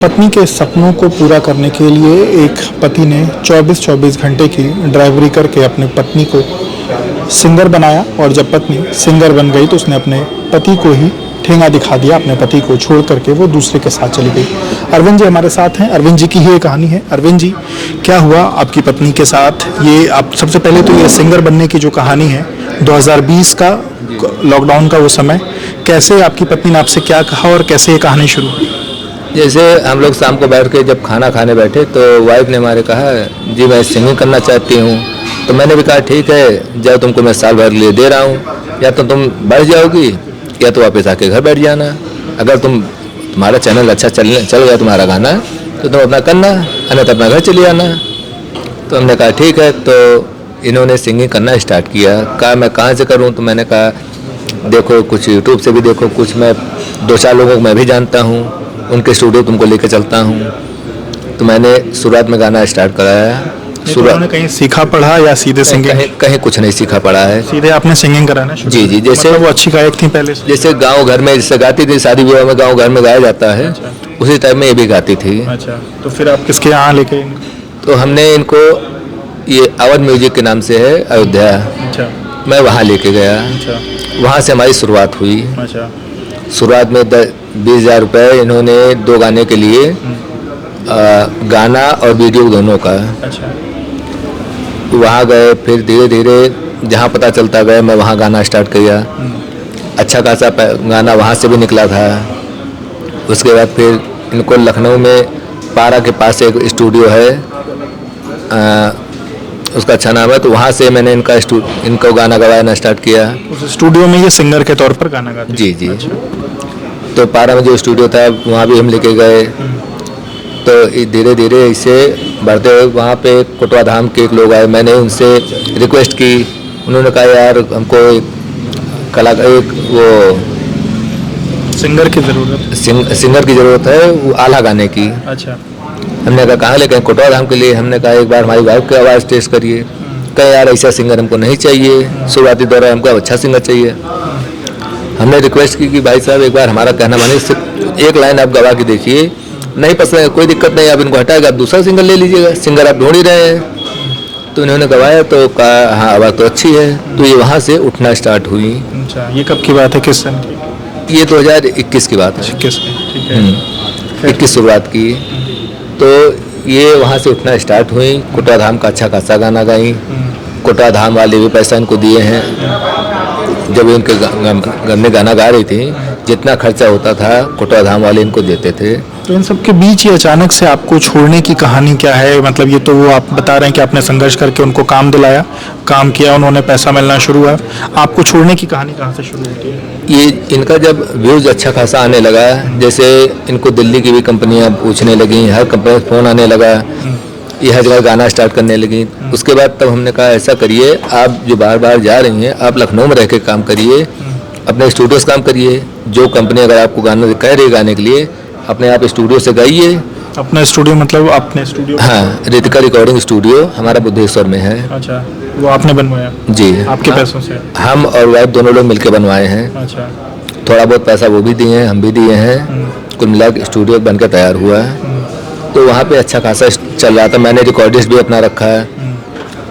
पत्नी के सपनों को पूरा करने के लिए एक पति ने 24-24 घंटे की ड्राइवरी करके अपने पत्नी को सिंगर बनाया और जब पत्नी सिंगर बन गई तो उसने अपने पति को ही ठेंगा दिखा दिया, अपने पति को छोड़ करके वो दूसरे के साथ चली गई। अरविंद जी हमारे साथ हैं। अरविंद जी की ही ये कहानी है। अरविंद जी, क्या हुआ आपकी पत्नी के साथ? ये आप सबसे पहले तो ये सिंगर बनने की जो कहानी है 2020 का लॉकडाउन का वो समय, कैसे आपकी पत्नी ने आपसे क्या कहा और कैसे ये कहानी शुरू हुई? जैसे हम लोग शाम को बैठ के जब खाना खाने बैठे तो वाइफ ने हमारे कहा जी मैं सिंगिंग करना चाहती हूँ। तो मैंने भी कहा ठीक है, जब तुमको मैं साल भर के लिए दे रहा हूँ, या तो तुम बढ़ जाओगी या तो वापस आके घर बैठ जाना। अगर तुम्हारा चैनल अच्छा चल गया तुम्हारा गाना तो तुम अपना करना, अन्यथा अपना घर चले जाना। तो हमने कहा ठीक है। तो इन्होंने सिंगिंग करना स्टार्ट किया। कहा मैं कहाँ से करूँ? तो मैंने कहा देखो कुछ यूट्यूब से भी देखो, कुछ मैं 2-4 लोगों को मैं भी जानता हूँ, उनके स्टूडियो तुमको लेके चलता हूँ। तो मैंने शुरुआत में गाना स्टार्ट कराया। शुरुआत में कहीं सीखा पढ़ा या सीधे सिंगिंग? कहीं कुछ नहीं सीखा पढ़ा है, सीधे आपने सिंगिंग कराना? जी जी। जैसे मतलब वो अच्छी गायक थी पहले से? जैसे गांव घर में जैसे गाती थी, शादी विवाह में गांव घर में गाया जाता है, उसी टाइप में ये भी गाती थी। अच्छा, तो फिर आप किसके यहाँ लेके? तो हमने इनको ये अवध म्यूजिक के नाम से है अयोध्या। अच्छा, मैं वहाँ लेके गया। अच्छा, वहाँ से हमारी शुरुआत हुई। अच्छा, शुरुआत में 20,000 रुपये इन्होंने 2 गाने के लिए, गाना और वीडियो दोनों का। अच्छा, वहाँ गए, फिर धीरे धीरे जहाँ पता चलता गया मैं वहाँ गाना स्टार्ट किया। अच्छा खासा गाना वहाँ से भी निकला था। उसके बाद फिर इनको लखनऊ में पारा के पास एक स्टूडियो है, उसका अच्छा नाम है, तो वहाँ से मैंने इनको गाना गवाना स्टार्ट किया। उस स्टूडियो में ये सिंगर के तौर पर गाना गाते? जी जी। अच्छा। तो पारा में जो स्टूडियो था वहाँ भी हम लेके गए। तो धीरे धीरे इसे बढ़ते हुए वहाँ पे कोटवा धाम के एक लोग आए, मैंने उनसे रिक्वेस्ट की। उन्होंने कहा यार हमको एक वो सिंगर की ज़रूरत, सिंगर की ज़रूरत है, वो आला गाने की। अच्छा, हमने कहा कहाँ लेके? कोटवा धाम के लिए। हमने कहा एक बार हमारी वाइफ की आवाज़ टेस्ट करिए। कहे यार ऐसा सिंगर हमको नहीं चाहिए, शुरुआती दौर है, हमको अच्छा सिंगर चाहिए। हमने रिक्वेस्ट की कि भाई साहब एक बार हमारा कहना मानिए, सिर्फ एक लाइन आप गवा के देखिए, नहीं पसंद है कोई दिक्कत नहीं, आप इनको हटाएगा, आप दूसरा सिंगर ले लीजिएगा, सिंगर आप ढूंढ ही रहे हैं। तो इन्होंने गवाया तो कहा हाँ आवाज़ तो अच्छी है। तो ये वहाँ से उठना स्टार्ट हुई। अच्छा, ये कब की बात है, किस सन की? ये 2021 की बात है। 21 की, ठीक है। 21 शुरुआत की। तो ये वहाँ से उठना स्टार्ट हुई। कोटवा धाम का अच्छा खासा गाना गाई। कोटवा धाम वाले भी पैसा इनको दिए हैं। जब इनके घर में गाना गा रही थी, जितना खर्चा होता था कोटवा धाम वाले इनको देते थे। तो इन सब के बीच ये अचानक से आपको छोड़ने की कहानी क्या है? मतलब ये तो वो आप बता रहे हैं कि आपने संघर्ष करके उनको काम दिलाया, काम किया, उन्होंने पैसा मिलना शुरू हुआ, आपको छोड़ने की कहानी कहाँ से शुरू होती है? ये इनका जब व्यूज़ अच्छा खासा आने लगा, जैसे इनको दिल्ली की भी कंपनियां पूछने लगी, हर कंपनी से फ़ोन आने लगा, ये हर जगह गाना स्टार्ट करने लगी। उसके बाद तब हमने कहा ऐसा करिए, आप जो बार बार जा रही हैं, आप लखनऊ में रह के काम करिए, अपने स्टूडियो से काम करिए। जो कंपनी अगर आपको गाना कह रही है गाने के लिए, अपने आप स्टूडियो से गाइए। अपना स्टूडियो मतलब अपने स्टूडियो? हाँ, रितिका रिकॉर्डिंग स्टूडियो हमारा बुद्धेश्वर में है। अच्छा, वो आपने बनवाया? जी, आपके पैसों से? हम और वाइफ दोनों लोग मिलकर बनवाए हैं। अच्छा, थोड़ा बहुत पैसा वो भी दिए हैं, हम भी दिए हैं। कुल मिला स्टूडियो बनकर तैयार हुआ है। तो वहाँ पे अच्छा खासा चल रहा था। मैंने रिकॉर्डिस्ट भी अपना रखा है।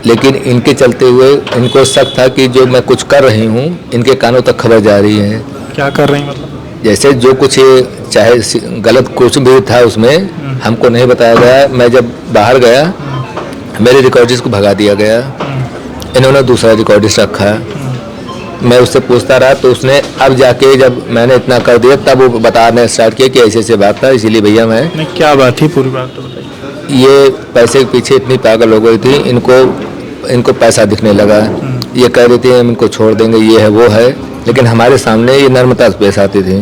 लेकिन इनके चलते हुए इनको शक था कि जो मैं कुछ कर रही हूँ इनके कानों तक खबर जा रही है। क्या कर रही मतलब? जैसे जो कुछ चाहे गलत कुछ भी था उसमें हमको नहीं बताया गया। मैं जब बाहर गया मेरे रिकॉर्डिस्ट को भगा दिया गया, इन्होंने दूसरा रिकॉर्डिस्ट रखा। मैं उससे पूछता रहा तो उसने अब जाके जब मैंने इतना कर दिया तब वो बताने स्टार्ट किया कि ऐसे ऐसे बात था, इसीलिए भैया मैं। नहीं, क्या बात थी, पूरी बात तो बताइए। ये पैसे के पीछे इतनी पागल हो गई थी, इनको पैसा दिखने लगा। ये कह रही थी हम इनको छोड़ देंगे, ये है वो है, लेकिन हमारे सामने ये नर्मता पेश आती थी।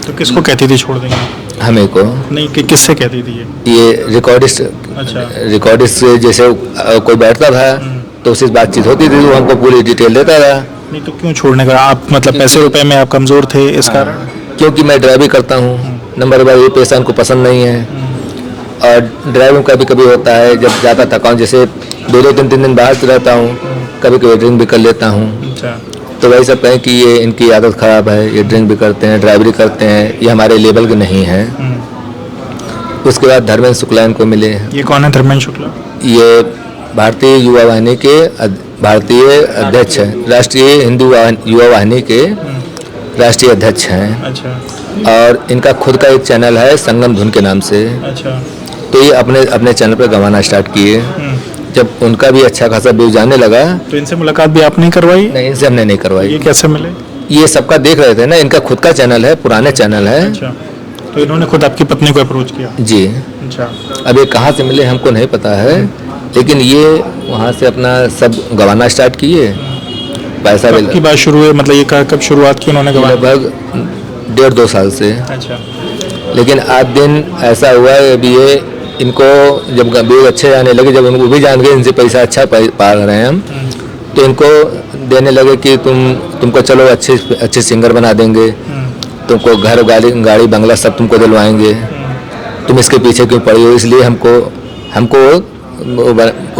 तो किसको कहती थी छोड़ देंगे? हमें को नहीं कि किससे कहती थी ये रिकॉर्डिस्ट? अच्छा, रिकॉर्डिस्ट से जैसे कोई बैठता था तो उससे बातचीत होती थी, वो हमको पूरी डिटेल देता था। नहीं तो क्यों छोड़ने का? आप मतलब पैसे रुपए में आप कमजोर थे इस कारण? क्योंकि मैं ड्राइविंग करता हूँ, नंबर 1 ये पेशा इनको पसंद नहीं है। और ड्राइविंग कभी कभी होता है जब ज़्यादा थकान, जैसे 2-3 दिन बाहर से रहता हूँ, कभी कभी ड्रिंक भी कर लेता हूँ। अच्छा, तो वही सब कहें कि ये इनकी आदत ख़राब है, ये ड्रिंक भी करते हैं, ड्राइवरी करते हैं, ये हमारे लेवल के नहीं है। उसके बाद धर्मेंद्र शुक्ला इनको मिले। ये कौन है धर्मेंद्र शुक्ला? ये भारतीय युवा वाहिनी के भारतीय अध्यक्ष हैं, राष्ट्रीय हिंदू युवा वाहिनी के राष्ट्रीय अध्यक्ष हैं। अच्छा और इनका खुद का एक चैनल है संगम धुन के नाम से। अच्छा। तो ये अपने चैनल पर गवाना स्टार्ट किए। जब उनका भी अच्छा खासा व्यूज जाने लगा। तो इनसे मुलाकात भी आपने करवाई? नहीं, इनसे हमने नहीं करवाई। ये कैसे मिले? ये सबका देख रहे थे ना, इनका खुद का चैनल है, पुराने चैनल है। अच्छा, तो इन्होंने खुद आपकी पत्नी को अप्रोच किया? जी। अच्छा। अब ये कहाँ से मिले हमको नहीं पता है, लेकिन ये वहाँ से अपना सब गवाना स्टार्ट किए। पैसा कब की बात शुरू हुई, मतलब ये कब शुरुआत की उन्होंने गवाना? लगभग 1.5-2 साल से। अच्छा। लेकिन आज दिन ऐसा हुआ है, अभी ये इनको जब व्यूज अच्छे आने लगे, जब उनको भी जान गए इनसे पैसा अच्छा पा रहे हैं हम, तो इनको देने लगे कि तुमको चलो अच्छे सिंगर बना देंगे, तुमको घर गाड़ी बंगला सब तुमको दिलवाएंगे, तुम इसके पीछे क्यों पड़ी हो। इसलिए हमको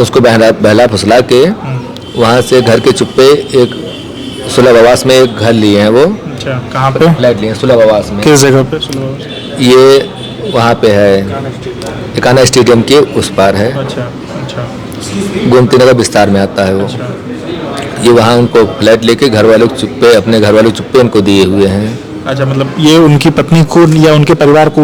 उसको बहला फुसला के वहाँ से घर के चुप्पे एक सुलभ आवास में एक घर लिए हैं वो। अच्छा, कहाँ पे? फ्लैट लिए सुलभ आवास में। किस जगह पे सुलभ आवास? ये वहाँ पे है, एकाना स्टेडियम के उस पार है। अच्छा अच्छा। गोमती नगर विस्तार में आता है वो। अच्छा। ये वहाँ उनको फ्लैट लेके अपने घर वालों चुप्पे इनको दिए हुए हैं। अच्छा, मतलब ये उनकी पत्नी को या उनके परिवार को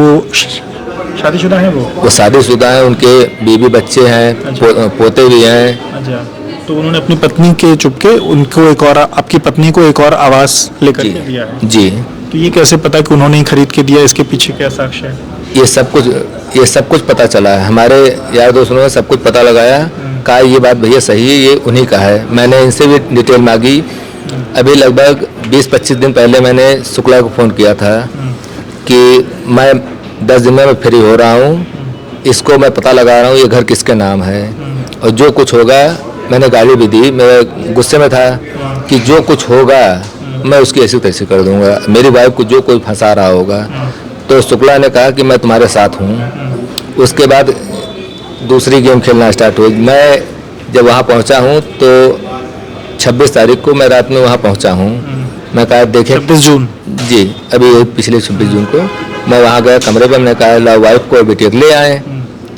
शादीशुदा है वो शादीशुदा है, उनके बीवी बच्चे हैं। अच्छा। पोते भी हैं। अच्छा, तो उन्होंने अपनी पत्नी के चुपके उनको एक और आपकी पत्नी को एक और आवास लेकर के दिया है? जी। तो ये कैसे पता कि उन्होंने ही खरीद के दिया? इसके पीछे क्या साक्ष्य है? ये सब कुछ पता चला है। हमारे यार दोस्तों ने सब कुछ पता लगाया, कहा ये बात भैया सही है, ये उन्हीं का है। मैंने इनसे भी डिटेल मांगी। अभी लगभग 20-25 दिन पहले मैंने शुक्ला को फ़ोन किया था कि मैं 10 दिन में मैं फ्री हो रहा हूँ, इसको मैं पता लगा रहा हूँ ये घर किसके नाम है, और जो कुछ होगा मैंने गाली भी दी। मैं गुस्से में था कि जो कुछ होगा मैं उसकी ऐसी तैसी कर दूंगा, मेरी वाइफ को जो कोई फंसा रहा होगा। तो शुक्ला ने कहा कि मैं तुम्हारे साथ हूँ। उसके बाद दूसरी गेम खेलना स्टार्ट हुई। मैं जब वहाँ पहुँचा हूँ तो 26 तारीख को मैं रात में वहाँ पहुँचा हूँ। मैं कहा देखें 26 जून? जी, अभी पिछले 26 जून को मैं वहाँ गया कमरे पे। मैंने कहा ला वाइफ को बेटिया ले आए,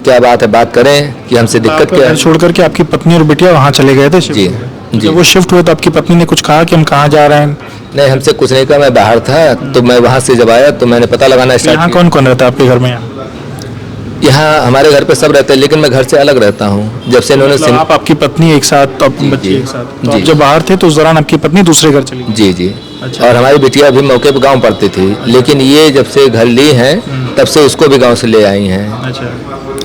क्या बात है, बात करें कि हमसे दिक्कत क्या है। छोड़ करके आपकी पत्नी और बेटिया वहाँ चले गए थे? जी जी। जब वो शिफ्ट हुए तो आपकी पत्नी ने कुछ कहा कि हम कहाँ जा रहे हैं? नहीं, हमसे कुछ नहीं कहा, मैं बाहर था। तो मैं वहाँ से जब आया तो मैंने पता लगाना स्टार्ट यहाँ किया। कौन कौन रहता है आपके घर में? यहाँ हमारे घर पे सब रहते हैं, लेकिन मैं घर से अलग रहता हूँ। जब से इन्होंने मतलब आप आपकी पत्नी एक साथ, तो अपने बच्चे एक साथ, तो जी। आप जब बाहर थे तो उस दौरान आपकी पत्नी दूसरे घर चली गई? जी जी। अच्छा। और हमारी बिटिया भी मौके पे गांव पढ़ती थी, लेकिन ये जब से घर ली हैं तब से उसको भी गांव से ले आई हैं। अच्छा।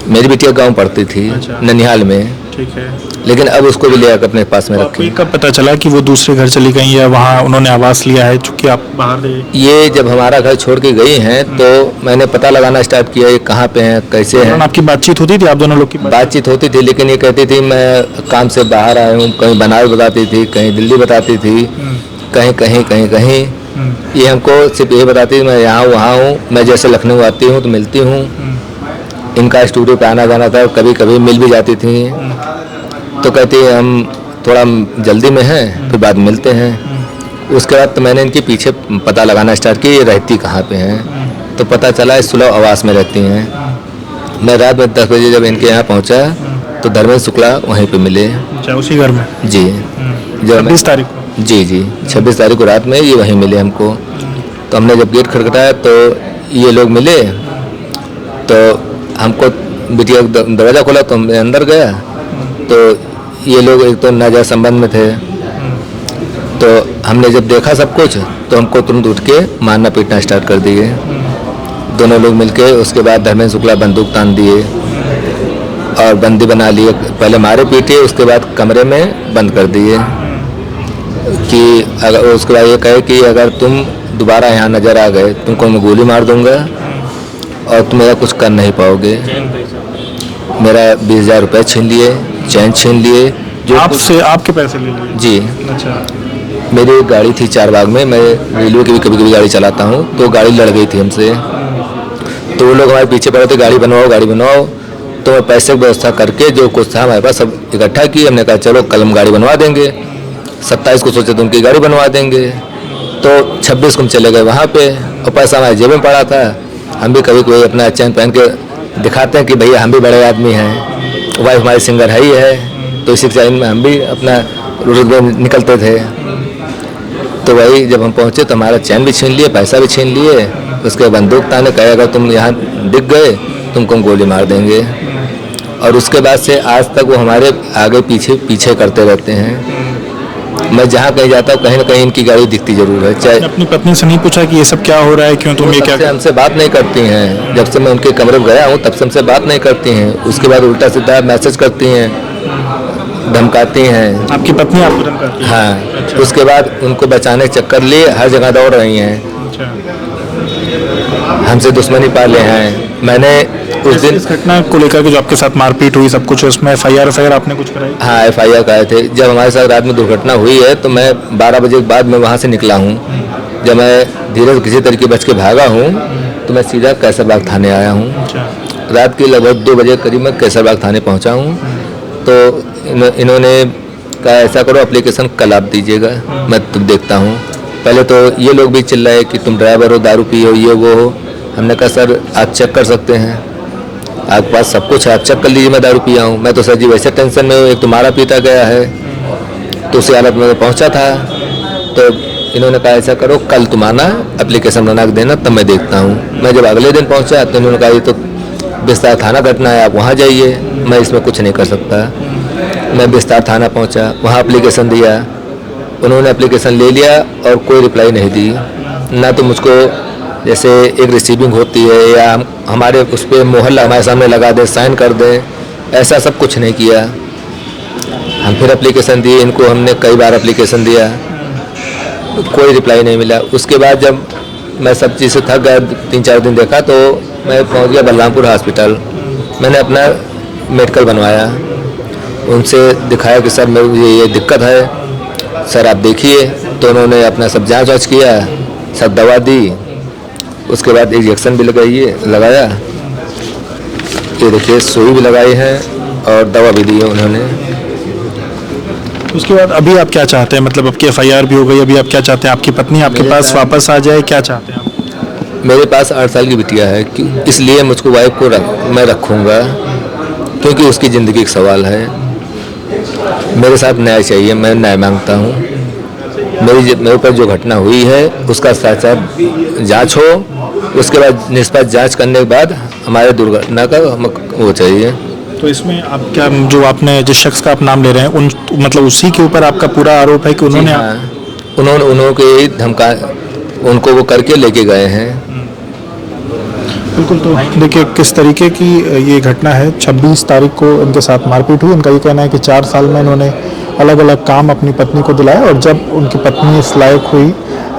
मेरी बिटिया गांव पढ़ती थी अच्छा। ननिहाल में, ठीक है। लेकिन अब उसको भी ले आकर अपने पास में तो आपको रखी। ये कब पता चला कि वो दूसरे घर चली गई या वहाँ उन्होंने आवास लिया है चूंकि आप बाहर थे? ये जब हमारा घर छोड़ के गई हैं तो मैंने पता लगाना स्टार्ट किया ये कहाँ पे हैं, कैसे हैं। आपकी बातचीत होती थी आप दोनों लोग की? बातचीत होती थी, लेकिन ये कहती थी मैं काम से बाहर आया हूँ, कहीं बनारस बताती थी, कहीं दिल्ली बताती थी, कहीं कहीं कहीं कहीं। ये हमको सिर्फ ये बताती थी मैं यहाँ वहाँ हूँ, मैं जैसे लखनऊ आती हूँ तो मिलती हूँ। इनका स्टूडियो पे आना जाना था, कभी कभी मिल भी जाती थी। तो कहती है हम थोड़ा जल्दी में हैं, फिर बाद में मिलते हैं। उसके बाद तो मैंने इनके पीछे पता लगाना स्टार्ट किया ये रहती कहाँ पे हैं। तो पता चला इस सुलभ आवास में रहती हैं। मैं रात में 10 बजे जब इनके यहाँ पहुँचा तो धर्मेंद्र शुक्ला वहीं पे मिले। अच्छा, उसी घर में? जी। जब 26 तारीख को? जी जी, 26 तारीख को रात में ये वहीं मिले हमको। तो हमने जब गेट खटखटाया तो ये लोग मिले। तो हमको बिटिया दरवाज़ा खोला तो मैं अंदर गया तो ये लोग एक तो नाजायज संबंध में थे। तो हमने जब देखा सब कुछ तो हमको तुरंत उठ के मारना पीटना स्टार्ट कर दिए दोनों लोग मिलके। उसके बाद धर्मेंद्र शुक्ला बंदूक तान दिए और बंदी बना लिए। पहले मारे पीटे, उसके बाद कमरे में बंद कर दिए कि अगर उसके बाद ये कहे कि अगर तुम दोबारा यहाँ नज़र आ गए तुमको मैं गोली मार दूंगा और तुम मेरा कुछ कर नहीं पाओगे। मेरा 20,000 रुपये छीन लिए, चैन छीन लिए। जो आपसे आपके पैसे ले लिए? जी। अच्छा। मेरी एक गाड़ी थी 4 बाग में, मैं रेलवे की भी कभी कभी गाड़ी चलाता हूँ, तो गाड़ी लड़ गई थी हमसे। तो वो लोग हमारे पीछे पड़े थे गाड़ी बनवाओ गाड़ी बनवाओ। तो मैं पैसे की व्यवस्था करके जो कुछ था हमारे पास सब इकट्ठा की। हमने कहा चलो कल हम गाड़ी बनवा देंगे। 27 को सोचे तो उनकी गाड़ी बनवा देंगे। तो 26 को हम चले गए वहाँ पे और पैसा हमारे जेब में पड़ा था। हम भी कभी कोई अपना चैन पहन के दिखाते हैं कि भैया हम भी बड़े आदमी हैं, वाइफ हमारी सिंगर है ही है, तो इसी लाइन में हम भी अपना रुतबे निकलते थे। तो वही जब हम पहुँचे तो हमारा चैन भी छीन लिए, पैसा भी छीन लिए। उसके बंदूक ताने, कहे अगर तुम यहाँ दिख गए तुमको हम गोली मार देंगे। और उसके बाद से आज तक वो हमारे आगे पीछे पीछे करते रहते हैं। मैं जहाँ कहीं जाता हूँ कहीं ना कहीं इनकी गाड़ी दिखती जरूर है। चाहे अपनी पत्नी से नहीं पूछा कि ये सब क्या हो रहा है, क्यों तुम ये क्या से हमसे बात नहीं करती हैं। जब से मैं उनके कमरे में गया हूँ तब से हमसे बात नहीं करती हैं। उसके बाद उल्टा सीधा मैसेज करती हैं, धमकाती हैं। आपकी पत्नी आपको धमकाती है? हाँ। अच्छा। उसके बाद उनको बचाने के चक्कर लिए हर जगह दौड़ रही हैं, अच्छा। हमसे दुश्मनी पाले हैं। मैंने उस दिन इस घटना को लेकर के जो आपके साथ मारपीट हुई सब कुछ, उसमें FIR आपने कुछ कराई? हाँ FIR कराए थे। जब हमारे साथ रात में दुर्घटना हुई है तो मैं 12 बजे के बाद मैं वहाँ से निकला हूँ। जब मैं धीरे से किसी तरीके बच के भागा हूँ तो मैं सीधा कैसरबाग थाने आया हूँ। अच्छा। रात के लगभग 2 बजे करीब मैं कैसरबाग थाने पहुँचा हूँ। तो इन्होंने कहा ऐसा करो एप्लीकेशन कल आप दीजिएगा, मैं तुम देखता हूँ। पहले तो ये लोग भी चिल्लाए कि तुम ड्राइवर हो, दारू पी हो, ये वो हो। हमने कहा सर आप चेक कर सकते हैं, आपके पास सब कुछ है, आप चेक कर लीजिए मैं दारू पिया हूँ। मैं तो सर जी वैसे टेंशन में हूँ, एक तुम्हारा पीता गया है, तो उसी हालत में पहुँचा था। तो इन्होंने कहा ऐसा करो कल तुम आना, एप्लीकेशन बना के देना, तब मैं देखता हूँ। मैं जब अगले दिन पहुँचा तो इन्होंने कहा ये तो बिस्तार थाना घटना है, आप वहाँ जाइए, मैं इसमें कुछ नहीं कर सकता। मैं बिस्तार थाना पहुँचा, वहाँ एप्लीकेशन दिया। उन्होंने एप्लीकेशन ले लिया और कोई रिप्लाई नहीं दी। ना तो मुझको जैसे एक रिसीविंग होती है या हमारे उस पर मोहर हमारे सामने लगा दे, साइन कर दे, ऐसा सब कुछ नहीं किया। हम फिर एप्लीकेशन दिए, इनको हमने कई बार एप्लीकेशन दिया, कोई रिप्लाई नहीं मिला। उसके बाद जब मैं सब चीज़ से थक गया, 3-4 दिन देखा, तो मैं पहुंच गया बलरामपुर हॉस्पिटल। मैंने अपना मेडिकल बनवाया, उनसे दिखाया कि सर मेरे ये दिक्कत है, सर आप देखिए। तो उन्होंने अपना सब जाँच वाँच किया, सब दवा दी। उसके बाद इंजेक्शन भी लगाया, ये देखिए सुई भी लगाई है और दवा भी दी है उन्होंने। उसके बाद अभी आप क्या चाहते हैं? मतलब आपकी FIR भी हो गई, अभी आप क्या चाहते हैं? आपकी पत्नी आपके पास वापस आ जाए, क्या चाहते हैं आप? मेरे पास 8 साल की बिटिया है, इसलिए मुझको वाइफ को मैं रखूँगा, क्योंकि उसकी ज़िंदगी का सवाल है। मेरे साथ न्याय चाहिए, मैं न्याय मांगता हूँ। मेरे ऊपर जो घटना हुई है उसका सच्चा जांच हो, उसके बाद निष्पक्ष जांच करने के बाद हमारे दुर्घटना का वो चाहिए। तो इसमें आप क्या, जो आपने जिस शख्स का आप नाम ले रहे हैं, उन मतलब उसी के ऊपर आपका पूरा आरोप है कि उन्होंने उन्होंने धमका, उनको वो करके लेके गए हैं। बिल्कुल। तो देखिए किस तरीके की ये घटना है। 26 तारीख को इनके साथ मारपीट हुई। इनका ये कहना है कि 4 साल में इन्होंने अलग अलग काम अपनी पत्नी को दिलाया, और जब उनकी पत्नी इस लायक हुई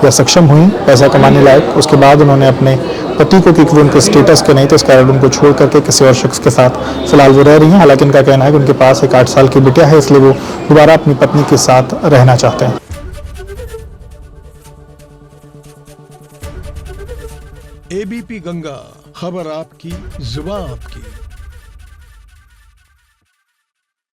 या सक्षम हुई पैसा कमाने लायक, उसके बाद उन्होंने अपने पति को, क्योंकि वो उनके स्टेटस के नहीं थे, इस कारण उनको छोड़ करके किसी और शख्स के साथ फिलहाल वो रह रही हैं। हालांकि इनका कहना है कि उनके पास एक 8 साल की बिटिया है, इसलिए वो दोबारा अपनी पत्नी के साथ रहना चाहते हैं। ABP गंगा, खबर आपकी, जुबान आपकी।